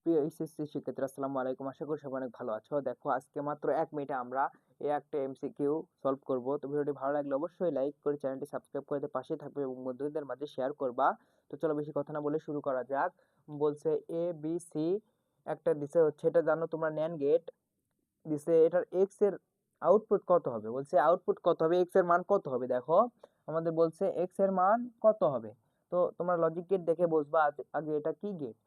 প্রিয় এইচএসসি শিক্ষার্থীরা আসসালামু আলাইকুম। আশা করি সবাই অনেক ভালো আছো। দেখো আজকে মাত্র 1 মিনিটে আমরা এই একটা এমসিকিউ সলভ করব। তো ভিডিওটি ভালো লাগলে অবশ্যই লাইক করে চ্যানেলটি সাবস্ক্রাইব করে দিয়ে পাশেই থাকবে এবং বন্ধুদের মাঝে শেয়ার করবা। তো চলো বেশি কথা না বলে শুরু করা যাক। বলছে এ বি সি একটা দিছে হচ্ছে, এটা জানো তোমরা NAND গেট দিছে, এটার এক্স এর আউটপুট কত হবে। বলছে আউটপুট কত হবে, এক্স এর মান কত হবে। দেখো আমাদের বলছে এক্স এর মান কত হবে। তো তোমরা লজিক গেট দেখে বুঝবা আগে এটা কি গেট।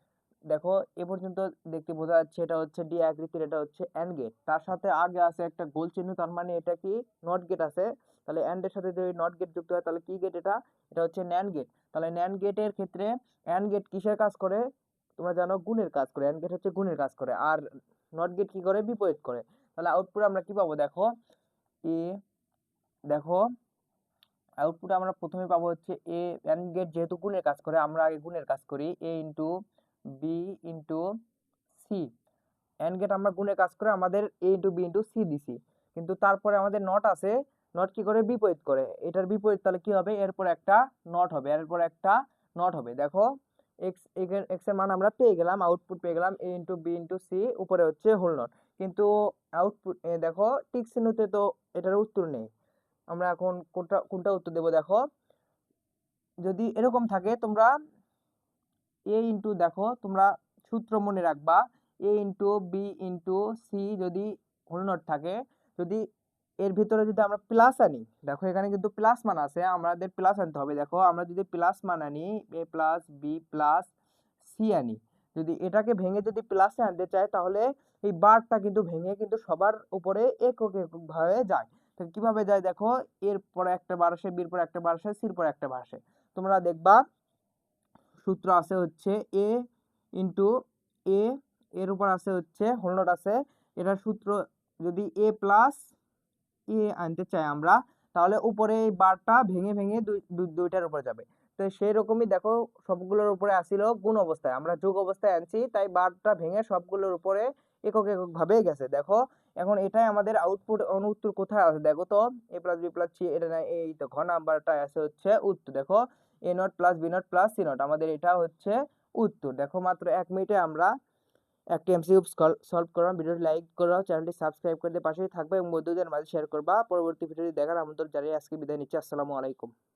দেখো এ পর্যন্ত দেখতে বোঝা যাচ্ছে এটা হচ্ছে ডি আকৃতির, এটা হচ্ছে এন্ড গেট, তার সাথে আগে আছে একটা গোল চিহ্ন, তার মানে এটা কি নট গেট আছে। তাহলে এন্ড এর সাথে যদি নট গেট যুক্ত হয় তাহলে কি গেট, এটা এটা হচ্ছে ন্যান্ড গেট। তাহলে ন্যান্ড গেটের ক্ষেত্রে এন্ড গেট কিসের কাজ করে তোমরা জানো, গুণের কাজ করে। এন্ড গেট হচ্ছে গুণের কাজ করে, আর নট গেট কি করে, বিপরীত করে। তাহলে আউটপুট আমরা কি পাবো, দেখো এ, দেখো আউটপুট আমরা প্রথমে পাবো হচ্ছে এ। এন্ড গেট যেহেতু গুণের কাজ করে, আমরা আগে গুণের কাজ করি, A into B into C. And get আমরা গুণের কাজ করে আমাদের A into B into C দিছি, কিন্তু তারপরে আমাদের নট আছে। নট কি করে, বিপরীত করে। এটার বিপরীত তাহলে কি হবে, এরপর একটা নট হবে, এরপর একটা নট হবে। দেখো এক্স, এক্স এর মান আমরা পেয়ে গেলাম, আউটপুট পেয়ে গেলাম এ ইন্টু বি ইন্টু সি, উপরে হচ্ছে হোল নট। কিন্তু আউটপুট দেখো টিক চিহ্নতে তো এটার উত্তর নেই। আমরা এখন কোনটা কোনটা উত্তর দেবো, দেখো যদি এরকম থাকে তোমরা এ ইন্টু, দেখো তোমরা সূত্র মনে রাখবা, এ ইন্টু বি ইন্টু সি যদি হোল নট থাকে, যদি এর ভিতরে যদি আমরা প্লাস আনি, দেখো এখানে কিন্তু প্লাস মান আছে, আমাদের প্লাস আনতে হবে। দেখো আমরা যদি প্লাস মান আনি, এ প্লাস বি প্লাস সি আনি, যদি এটাকে ভেঙে যদি প্লাসে আনতে চাই তাহলে এই বারটা কিন্তু ভেঙে কিন্তু সবার উপরে একক একক ভাবে যায়। তো কিভাবে যায়, দেখো এর পরে একটা বার আসে, বির পরে একটা বার আসে, সির পরে একটা বার আসে। তোমরা দেখবা সূত্র আছে হচ্ছে এ ইন্টু এ, এর উপর আছে হচ্ছে হোল নট আছে, এটার সূত্র যদি এ প্লাস এ আনতে চাই আমরা, তাহলে উপরে এই বারটা ভেঙে ভেঙে দুইটার উপরে যাবে। তো সেই রকমই দেখো সবগুলোর উপরে আসিল গুণ অবস্থায়, আমরা যোগ অবস্থায় আনছি, তাই বারটা ভেঙে সবগুলোর উপরে একক একক ভাবে গেছে। দেখো এখন এটাই আমাদের আউটপুট, উত্তর কোথায় আছে দেখো তো, এ প্লাস বি প্লাস সি, এটা না, এই তো ঘ নাম্বারটা আছে হচ্ছে উত্তর। দেখো A not plus B not plus C not, আমাদের এটা হচ্ছে উত্তর। দেখো মাত্র 1 মিনিটে আমরা একটা এমসিকিউ সলভ করলাম। ভিডিওটি লাইক করো, চ্যানেলটি সাবস্ক্রাইব করে দিয়ে পাশেই থাকবে এবং বন্ধুদের মাঝে শেয়ার করবা। পরবর্তী ভিডিওটি দেখার আমন্ত্রণ জানিয়ে আজকে বিদায় নিচ্ছি। আসসালামু আলাইকুম।